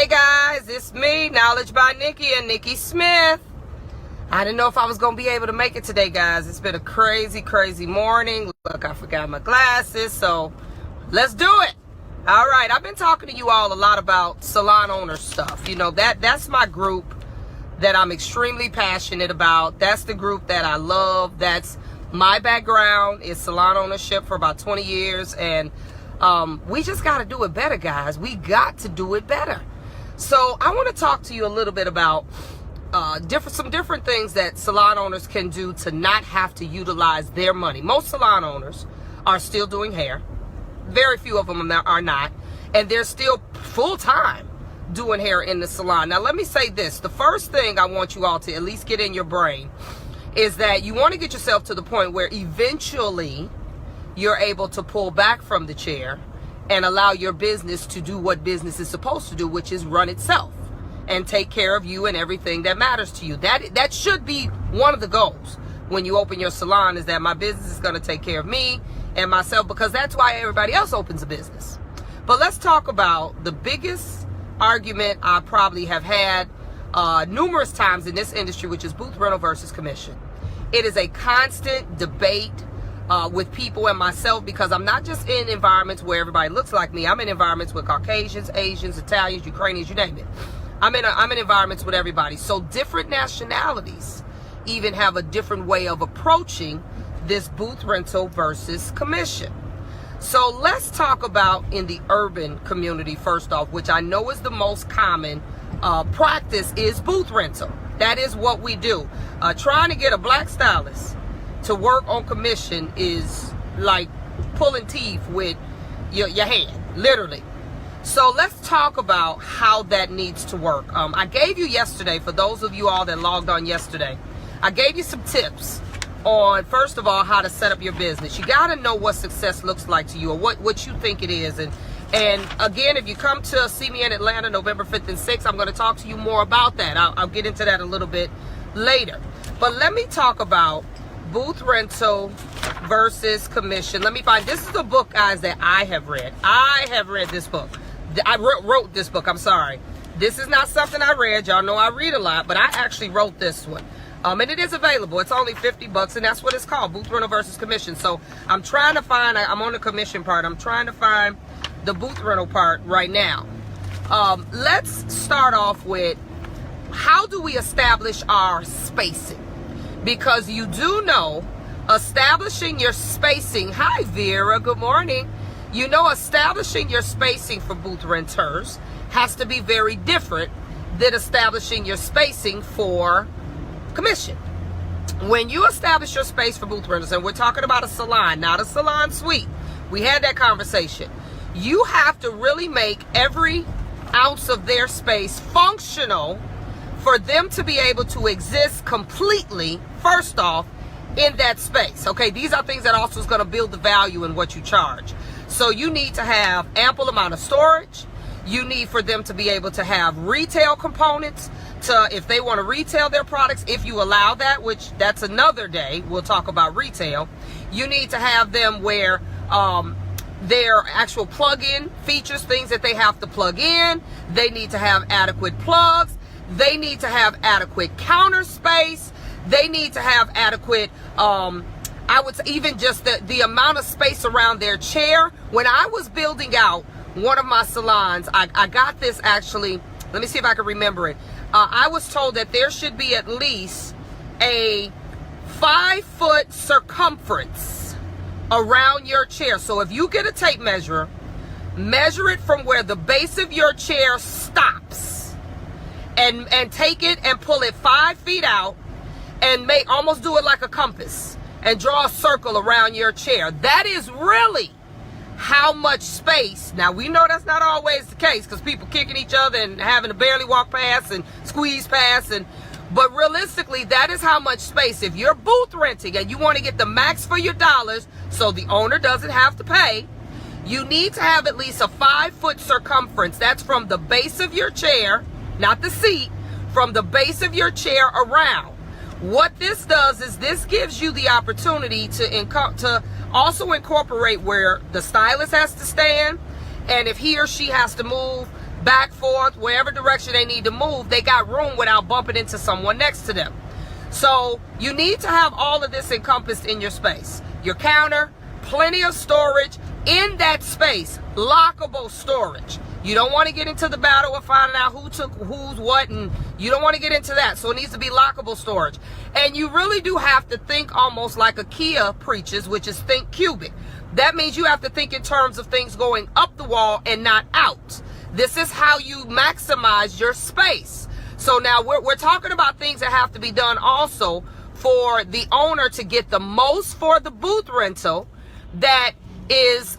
Hey guys, it's me, Knowledge by Nikki and Nikki Smith. I didn't know if I was going to be able to make it today, guys. It's been a crazy morning. Look, I forgot my glasses, so let's do it. All right, I've been talking to you all a lot about salon owner stuff. You know, that's my group that I'm extremely passionate about. That's the group that I love. That's my background is salon ownership for about 20 years, and we just got to do it better, guys. We got to do it better. So I want to talk to you a little bit about some different things that salon owners can do to not have to utilize their money. Most salon owners are still doing hair. Very few of them are not. And they're still full-time doing hair in the salon. Now, let me say this. The first thing I want you all to at least get in your brain is that you want to get yourself to the point where eventually you're able to pull back from the chair and allow your business to do what business is supposed to do, which is run itself and take care of you and everything that matters to you. That should be one of the goals when you open your salon, is that my business is going to take care of me and myself, because that's why everybody else opens a business. But let's talk about the biggest argument I probably have had numerous times in this industry, which is booth rental versus commission. It is a constant debate with people and myself, because I'm not just in environments where everybody looks like me. I'm in environments with Caucasians, Asians, Italians, Ukrainians, you name it. I'm in environments with everybody. So different nationalities even have a different way of approaching this booth rental versus commission. So let's talk about in the urban community first off, which I know is the most common practice, is booth rental. That is what we do. Trying to get a black stylist to work on commission is like pulling teeth with your hand, literally. So let's talk about how that needs to work. I gave you yesterday, for those of you all that logged on yesterday, I gave you some tips on, first of all, how to set up your business. You got to know what success looks like to you, or what you think it is. And again, if you come to see me in Atlanta November 5th and 6th, I'm going to talk to you more about that. I'll get into that a little bit later. But let me talk about booth rental versus commission. Let me find, this is the book, guys, that I have read. I have read this book. I wrote this book, I'm sorry. This is not something I read. Y'all know I read a lot, but I actually wrote this one. And it is available. It's only $50, and that's what it's called, booth rental versus commission. So I'm trying to find, I'm on the commission part. I'm trying to find the booth rental part right now. Let's start off with, how do we establish our spacing? Because you do know establishing your spacing, hi Vera, good morning. You know, establishing your spacing for booth renters has to be very different than establishing your spacing for commission. When you establish your space for booth renters, and we're talking about a salon, not a salon suite, we had that conversation. You have to really make every ounce of their space functional for them to be able to exist completely, first off, in that space. Okay, these are things that also is going to build the value in what you charge. So you need to have ample amount of storage. You need for them to be able to have retail components, to, if they want to retail their products, if you allow that, which that's another day, we'll talk about retail. You need to have them where their actual plug-in features, things that they have to plug in. They need to have adequate plugs. They need to have adequate counter space. They need to have adequate, I would say, even just the amount of space around their chair. When I was building out one of my salons, I got this actually, let me see if I can remember it. I was told that there should be at least a 5-foot circumference around your chair. So if you get a tape measure, measure it from where the base of your chair stops, and take it and pull it 5 feet out, and almost do it like a compass and draw a circle around your chair. That is really how much space. Now, we know that's not always the case, because people kicking each other and having to barely walk past and squeeze past, but realistically, that is how much space. If you're booth renting and you want to get the max for your dollars so the owner doesn't have to pay, you need to have at least a 5-foot circumference. That's from the base of your chair, not the seat, from the base of your chair around. What this does is this gives you the opportunity to also incorporate where the stylist has to stand, and if he or she has to move, back, forth, wherever direction they need to move, they got room without bumping into someone next to them. So you need to have all of this encompassed in your space. Your counter, plenty of storage in that space, lockable storage. You don't want to get into the battle of finding out who took who's what, and you don't want to get into that. So it needs to be lockable storage. And you really do have to think almost like IKEA preaches, which is think cubic. That means you have to think in terms of things going up the wall and not out. This is how you maximize your space. So now we're talking about things that have to be done also for the owner to get the most for the booth rental that is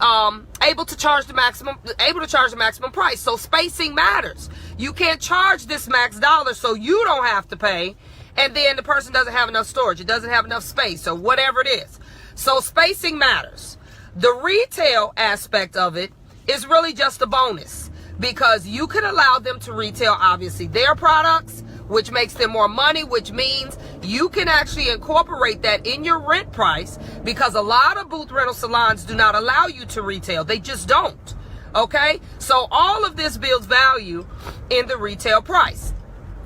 able to charge the maximum price. So spacing matters. You can't charge this max dollar so you don't have to pay, and then the person doesn't have enough storage, it doesn't have enough space, or whatever it is. So spacing matters. The retail aspect of it is really just a bonus, because you can allow them to retail obviously their products, which makes them more money, which means you can actually incorporate that in your rent price, because a lot of booth rental salons do not allow you to retail. They just don't. Okay? So all of this builds value in the retail price.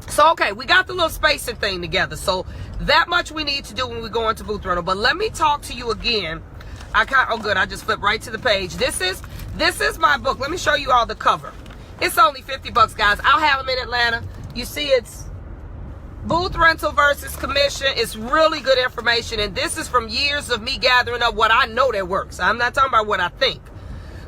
So, okay, we got the little spacing thing together. So that much we need to do when we go into booth rental. But let me talk to you again. Oh good, I just flipped right to the page. This is my book. Let me show you all the cover. It's only $50, guys. I'll have them in Atlanta. You see, it's booth rental versus commission. It's really good information, and this is from years of me gathering up what I know that works. I'm not talking about what I think.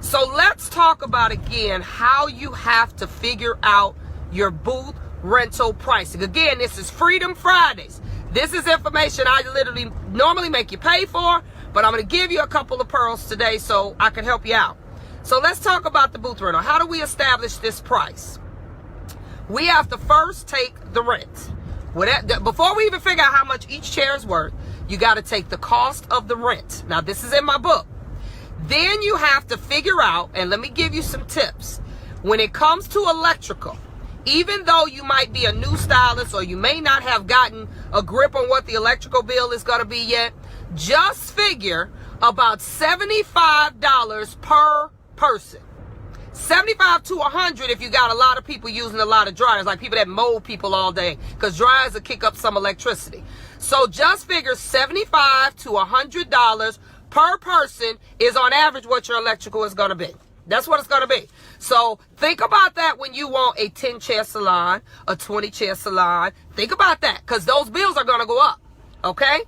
So let's talk about again how you have to figure out your booth rental pricing. Again, this is Freedom Fridays. This is information I literally normally make you pay for, but I'm going to give you a couple of pearls today so I can help you out. So let's talk about the booth rental. How do we establish this price? We have to first take the rent. Before we even figure out how much each chair is worth, you got to take the cost of the rent. Now, this is in my book. Then you have to figure out, and let me give you some tips. When it comes to electrical, even though you might be a new stylist or you may not have gotten a grip on what the electrical bill is going to be yet, just figure about $75 per person. 75 to 100 if you got a lot of people using a lot of dryers, like people that mold people all day, because dryers will kick up some electricity. So just figure $75 to $100 per person is on average what your electrical is going to be. That's what it's going to be. So think about that when you want a 10-chair salon, a 20-chair salon. Think about that, because those bills are going to go up. Okay?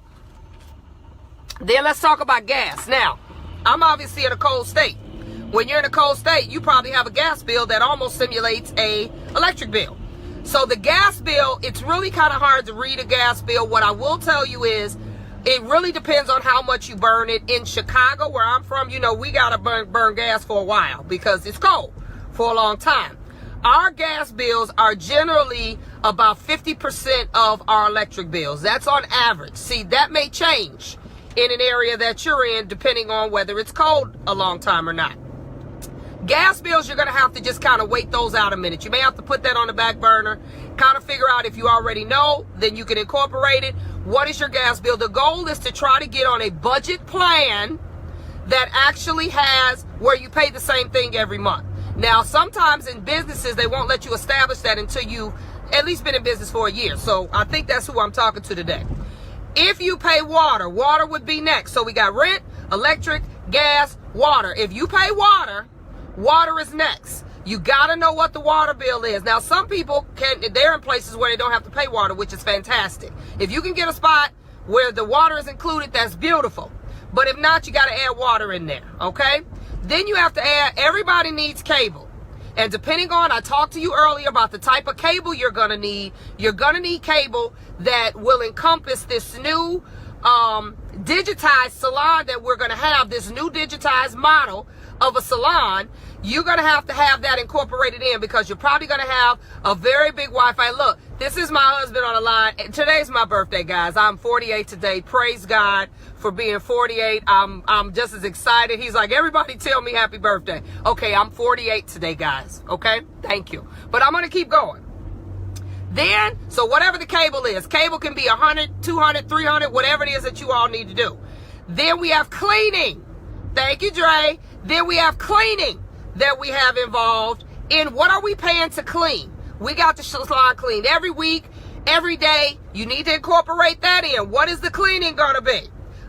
Then let's talk about gas. Now, I'm obviously in a cold state. When you're in a cold state, you probably have a gas bill that almost simulates a electric bill. So the gas bill, it's really kind of hard to read a gas bill. What I will tell you is it really depends on how much you burn it. In Chicago, where I'm from, you know, we got to burn gas for a while because it's cold for a long time. Our gas bills are generally about 50% of our electric bills. That's on average. See, that may change in an area that you're in depending on whether it's cold a long time or not. Gas bills, you're going to have to just kind of wait those out a minute. You may have to put that on the back burner, kind of figure out if you already know, then you can incorporate it. What is your gas bill? The goal is to try to get on a budget plan that actually has where you pay the same thing every month. Now, sometimes in businesses, they won't let you establish that until you at least been in business for a year. So I think that's who I'm talking to today. If you pay water, water would be next. So we got rent, electric, gas, water. If you pay water, water is next. You got to know what the water bill is. Now, some people they're in places where they don't have to pay water, which is fantastic. If you can get a spot where the water is included, that's beautiful. But if not, you got to add water in there, okay? Then you have to add, everybody needs cable. And depending on, I talked to you earlier about the type of cable you're going to need. You're going to need cable that will encompass this new digitized salon that we're going to have, this new digitized model of a salon. You're going to have that incorporated in, because you're probably going to have a very big Wi-Fi. Look, this is my husband on the line. Today's my birthday, guys. I'm 48 today. Praise God for being 48. I'm just as excited. He's like, everybody tell me happy birthday. Okay, I'm 48 today, guys. Okay, thank you. But I'm going to keep going. Then, so whatever the cable is, cable can be 100, 200, 300, whatever it is that you all need to do. Then we have cleaning. Thank you, Dre. Then we have cleaning that we have involved in what are we paying to clean? We got the salon cleaned every week, every day. You need to incorporate that in. What is the cleaning going to be?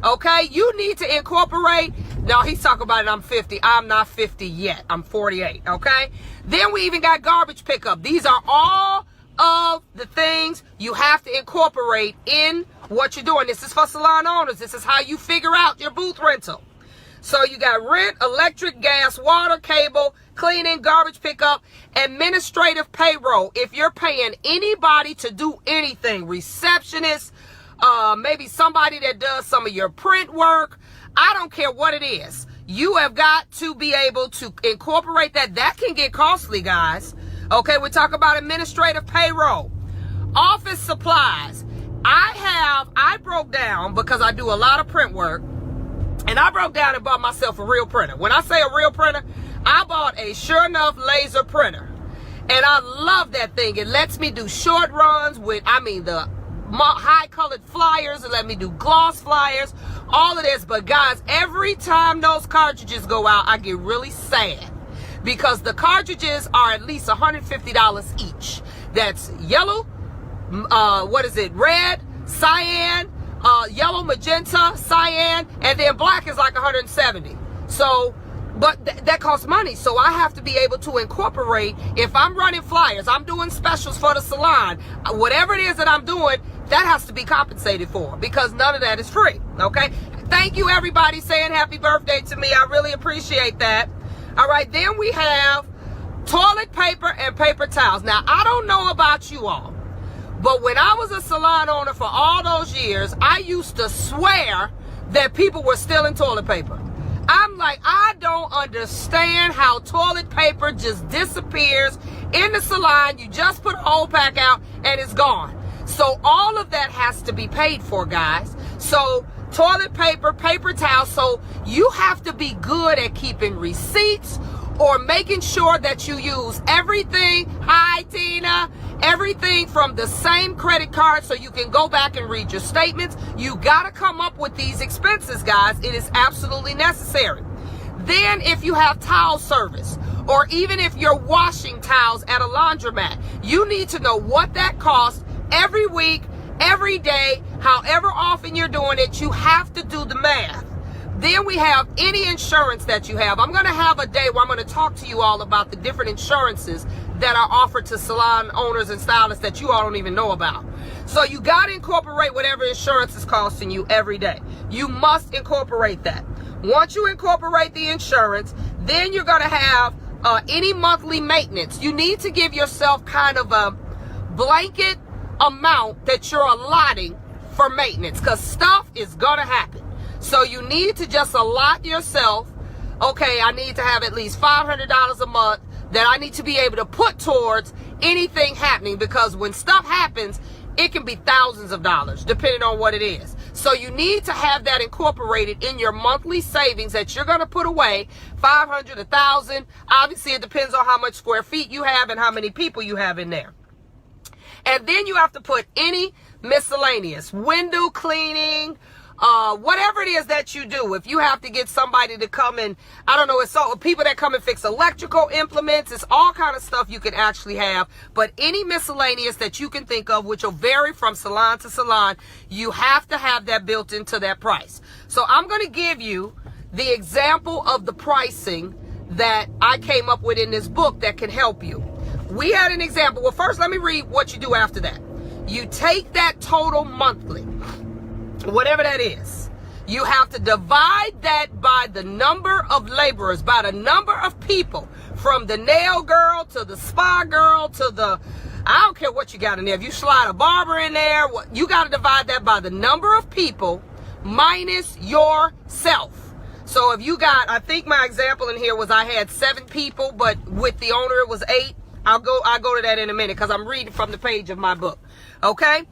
Okay, you need to incorporate. No, he's talking about it. I'm 50. I'm not 50 yet. I'm 48. Okay. Then we even got garbage pickup. These are all of the things you have to incorporate in what you're doing. This is for salon owners. This is how you figure out your booth rental. So you got rent, electric, gas, water, cable, cleaning, garbage pickup, administrative payroll. If you're paying anybody to do anything, receptionist, maybe somebody that does some of your print work, I don't care what it is. You have got to be able to incorporate that. That can get costly, guys. Okay, we're talking about administrative payroll. Office supplies. I broke down, because I do a lot of print work, and I broke down and bought myself a real printer. When I say a real printer, I bought a Sure Enough laser printer. And I love that thing. It lets me do short runs with, the high colored flyers. It let me do gloss flyers, all of this. But guys, every time those cartridges go out, I get really sad, because the cartridges are at least $150 each. That's yellow, red, cyan, yellow, magenta, cyan, and then black is like $170. So, but that costs money. So I have to be able to incorporate, if I'm running flyers, I'm doing specials for the salon, whatever it is that I'm doing, that has to be compensated for, because none of that is free. Okay. Thank you, everybody, saying happy birthday to me. I really appreciate that. All right. Then we have toilet paper and paper towels. Now, I don't know about you all, but when I was a salon owner for all those years, I used to swear that people were stealing toilet paper. I'm like, I don't understand how toilet paper just disappears in the salon. You just put a whole pack out and it's gone. So all of that has to be paid for, guys. So toilet paper, paper towels. So you have to be good at keeping receipts, or making sure that you use everything. Hi, Tina. Everything from the same credit card, so you can go back and read your statements. You got to come up with these expenses, guys. It is absolutely necessary. Then if you have towel service, or even if you're washing towels at a laundromat, you need to know what that costs every week, every day, however often you're doing it. You have to do the math. Then we have any insurance that you have. I'm going to have a day where I'm going to talk to you all about the different insurances that are offered to salon owners and stylists that you all don't even know about. So you got to incorporate whatever insurance is costing you every day. You must incorporate that. Once you incorporate the insurance, then you're going to have any monthly maintenance. You need to give yourself kind of a blanket amount that you're allotting for maintenance, because stuff is going to happen. So you need to just allot yourself, okay, I need to have at least $500 a month that I need to be able to put towards anything happening, because when stuff happens, it can be thousands of dollars depending on what it is. So you need to have that incorporated in your monthly savings that you're going to put away, 500, 1,000. Obviously, it depends on how much square feet you have and how many people you have in there. And then you have to put any miscellaneous, window cleaning, whatever it is that you do. If you have to get somebody to come and, I don't know, it's all people that come and fix electrical implements, it's all kind of stuff you can actually have. But any miscellaneous that you can think of, which will vary from salon to salon, you have to have that built into that price. So I'm going to give you the example of the pricing that I came up with in this book that can help you. We had an example. Well, first, let me read what you do after that. You take that total monthly, whatever that is. You have to divide that by the number of laborers, by the number of people, from the nail girl to the spa girl to the, I don't care what you got in there. If you slide a barber in there, you got to divide that by the number of people minus yourself. So if you got, I think my example in here was I had 7 people, but with the owner it was 8. I'll go to that in a minute, because I'm reading from the page of my book. Okay?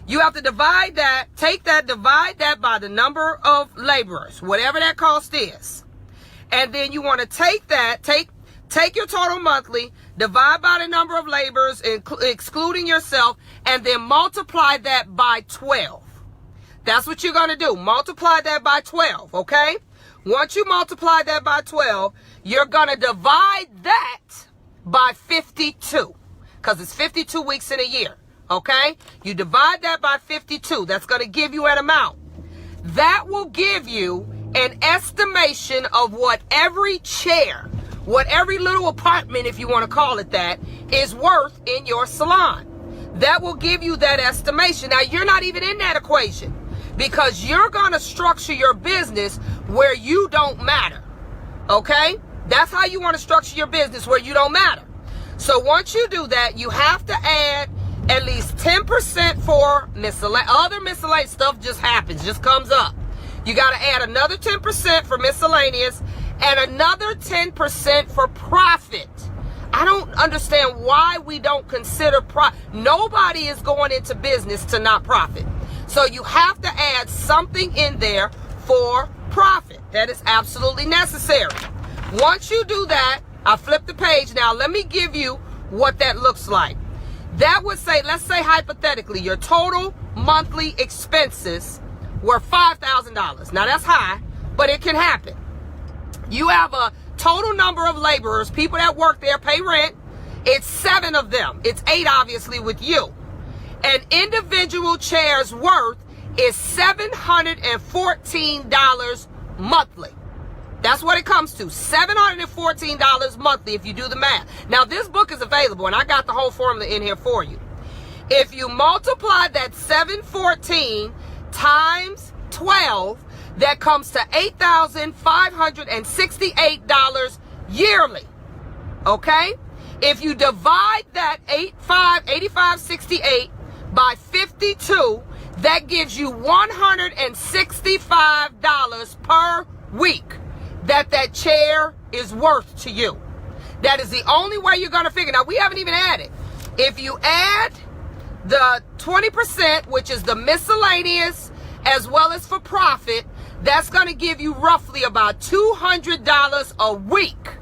You have to divide that, divide that by the number of laborers, whatever that cost is. And then you want to take that, take your total monthly, divide by the number of laborers, excluding yourself, and then multiply that by 12. That's what you're going to do. Multiply that by 12, okay? Once you multiply that by 12, you're going to divide that by 52, because it's 52 weeks in a year, okay? You divide that by 52. That's going to give you an amount. That will give you an estimation of what every chair, what every little apartment, if you want to call it that, is worth in your salon. That will give you that estimation. Now, you're not even in that equation because you're going to structure your business where you don't matter, okay? That's how you want to structure your business, where you don't matter. So once you do that, you have to add at least 10% for miscellaneous. Other miscellaneous stuff just happens, just comes up. You got to add another 10% for miscellaneous and another 10% for profit. I don't understand why we don't consider profit. Nobody is going into business to not profit. So you have to add something in there for profit. That is absolutely necessary. Once you do that, I flip the page. Now, let me give you what that looks like. That would say, let's say hypothetically, your total monthly expenses were $5,000. Now, that's high, but it can happen. You have a total number of laborers, people that work there, pay rent. It's 7 of them. It's 8, obviously, with you. An individual chair's worth is $714 monthly. That's what it comes to, $714 monthly if you do the math. Now, this book is available, and I got the whole formula in here for you. If you multiply that 714 times 12, that comes to $8,568 yearly, okay? If you divide that 8568 by 52, that gives you $165 per week that chair is worth to you. That is the only way you're going to figure. Now, we haven't even added. If you add the 20%, which is the miscellaneous, as well as for profit, that's going to give you roughly about $200 a week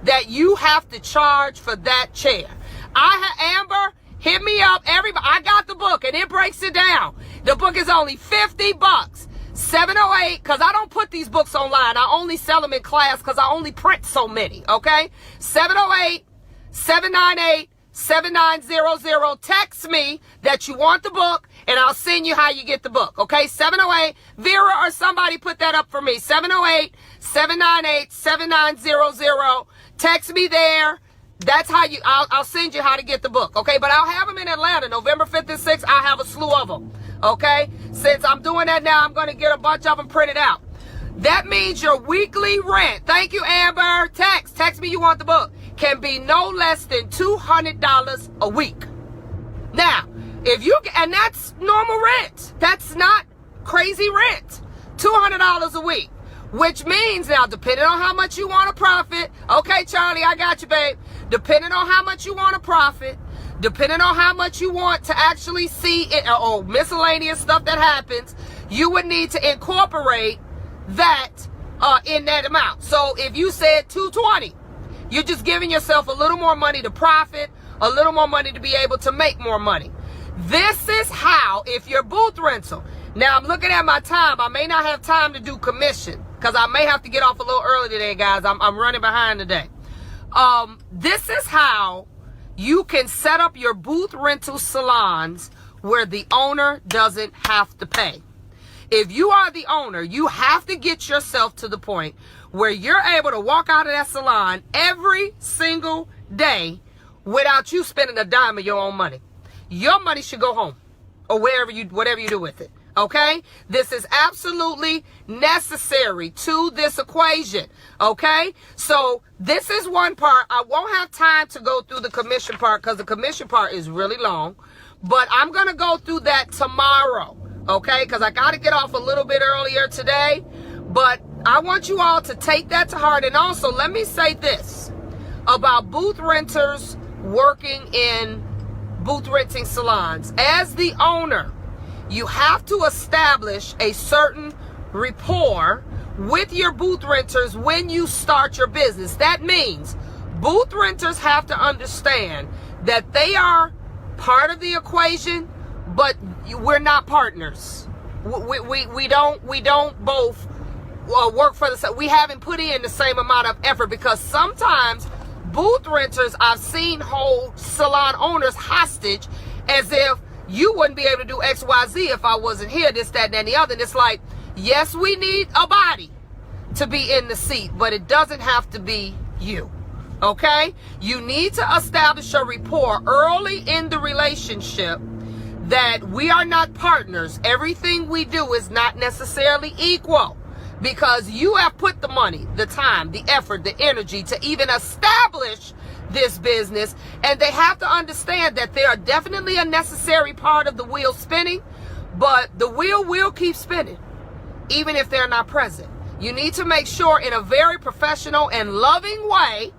that you have to charge for that chair. Amber, hit me up. Everybody, I got the book, and it breaks it down. The book is only $50. 708, because I don't put these books online. I only sell them in class because I only print so many, okay? 708-798-7900. Text me that you want the book, and I'll send you how you get the book, okay? 708, Vera or somebody put that up for me. 708-798-7900. Text me there. That's how I'll send you how to get the book, okay? But I'll have them in Atlanta, November 5th and 6th. I'll have a slew of them. Okay, since I'm doing that now, I'm going to get a bunch of them printed out. That means your weekly rent, thank you, Amber, text me you want the book, can be no less than $200 a week. Now, and that's normal rent. That's not crazy rent. $200 a week, which means now, depending on how much you want to profit, okay, Charlie, I got you, babe. Depending on how much you want to profit, depending on how much you want to actually see it, or miscellaneous stuff that happens, you would need to incorporate that in that amount. So if you said $220, you're just giving yourself a little more money to profit, a little more money to be able to make more money. This is how, if you're booth rental. Now, I'm looking at my time. I may not have time to do commission because I may have to get off a little early today, guys. I'm running behind today. This is how you can set up your booth rental salons where the owner doesn't have to pay. If you are the owner, you have to get yourself to the point where you're able to walk out of that salon every single day without you spending a dime of your own money. Your money should go home or whatever you do with it. Okay? This is absolutely necessary to this equation. Okay? So this is one part. I won't have time to go through the commission part because the commission part is really long. But I'm going to go through that tomorrow. Okay? Because I got to get off a little bit earlier today. But I want you all to take that to heart. And also, let me say this about booth renters working in booth renting salons. As the owner, you have to establish a certain rapport with your booth renters when you start your business. That means booth renters have to understand that they are part of the equation, but we're not partners. We don't both work for the same. We haven't put in the same amount of effort because sometimes booth renters I've seen hold salon owners hostage as if you wouldn't be able to do XYZ if I wasn't here, this, that, and the other. And it's like, yes, we need a body to be in the seat, but it doesn't have to be you. Okay? You need to establish a rapport early in the relationship that we are not partners. Everything we do is not necessarily equal, because you have put the money, the time, the effort, the energy to even establish this business, and they have to understand that they are definitely a necessary part of the wheel spinning, but the wheel will keep spinning even if they're not present. You need to make sure in a very professional and loving way,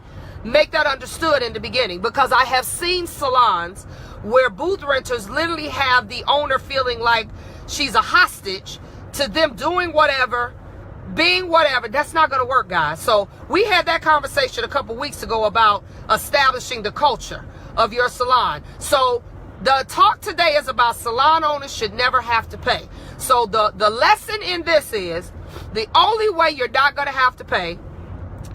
make that understood in the beginning, because I have seen salons where booth renters literally have the owner feeling like she's a hostage to them doing whatever, being whatever. That's not going to work, guys. So we had that conversation a couple weeks ago about establishing the culture of your salon. So the talk today is about salon owners should never have to pay. So the lesson in this is the only way you're not going to have to pay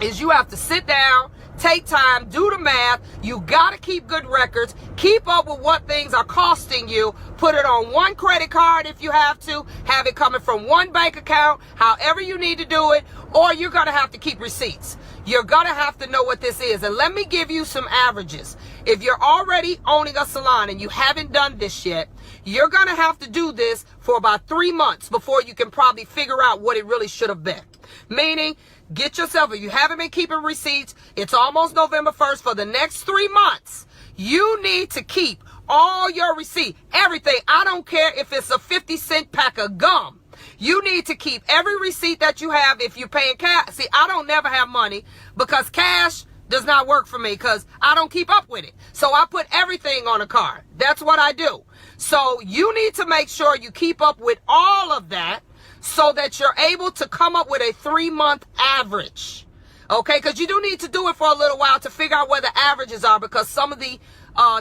is you have to sit down, take time, do the math. You got to keep good records, keep up with what things are costing you, put it on one credit card if you have to, have it coming from one bank account, however you need to do it, or you're going to have to keep receipts. You're going to have to know what this is. And let me give you some averages. If you're already owning a salon and you haven't done this yet, you're going to have to do this for about 3 months before you can probably figure out what it really should have been. Meaning, get yourself, if you haven't been keeping receipts, it's almost November 1st. For the next 3 months, you need to keep all your receipt, everything. I don't care if it's a 50-cent pack of gum. You need to keep every receipt that you have. If you're paying cash, see, I don't never have money because cash does not work for me because I don't keep up with it. So I put everything on a card. That's what I do. So you need to make sure you keep up with all of that so that you're able to come up with a 3-month average. Okay, because you do need to do it for a little while to figure out where the averages are, because some of the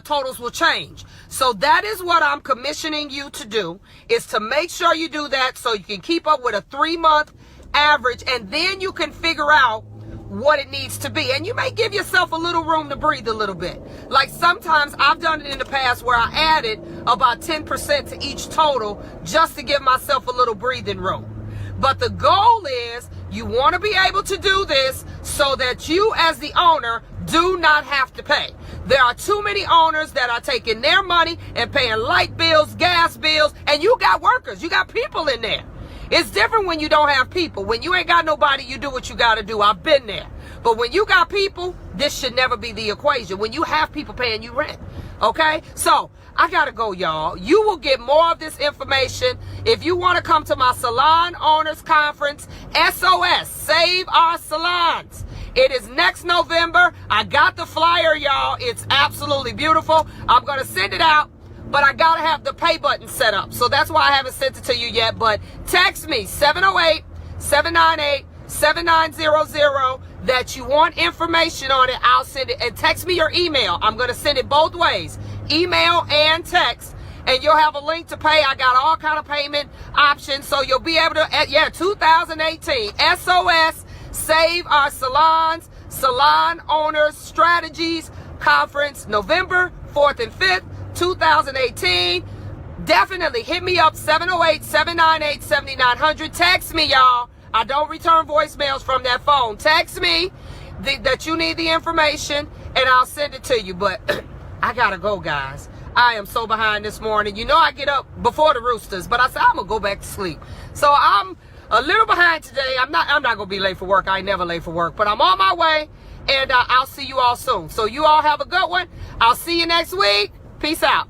totals will change. So that is what I'm commissioning you to do, is to make sure you do that so you can keep up with a 3-month average, and then you can figure out what it needs to be. And you may give yourself a little room to breathe a little bit. Like sometimes I've done it in the past where I added about 10% to each total just to give myself a little breathing room. But the goal is you want to be able to do this so that you as the owner do not have to pay. There are too many owners that are taking their money and paying light bills, gas bills, and you got workers, you got people in there. It's different when you don't have people. When you ain't got nobody, you do what you got to do. I've been there. But when you got people, this should never be the equation. When you have people paying you rent. Okay? So, I got to go, y'all. You will get more of this information. If you want to come to my Salon Owners Conference, SOS, Save Our Salons. It is next November. I got the flyer, y'all. It's absolutely beautiful. I'm going to send it out. But I got to have the pay button set up. So that's why I haven't sent it to you yet. But text me, 708-798-7900, that you want information on it. I'll send it. And text me your email. I'm going to send it both ways, email and text. And you'll have a link to pay. I got all kind of payment options. So you'll be able to, 2018, SOS, Save Our Salons, Salon Owners Strategies Conference, November 4th and 5th. 2018. Definitely hit me up, 708-798-7900. Text me, y'all. I don't return voicemails from that phone. Text me that you need the information and I'll send it to you. But I gotta go, guys. I am so behind this morning. You know I get up before the roosters, but I said I'm gonna go back to sleep. So I'm a little behind today. I'm not gonna be late for work. I ain't never late for work, but I'm on my way, and I'll see you all soon. So you all have a good one. I'll see you next week. Peace out.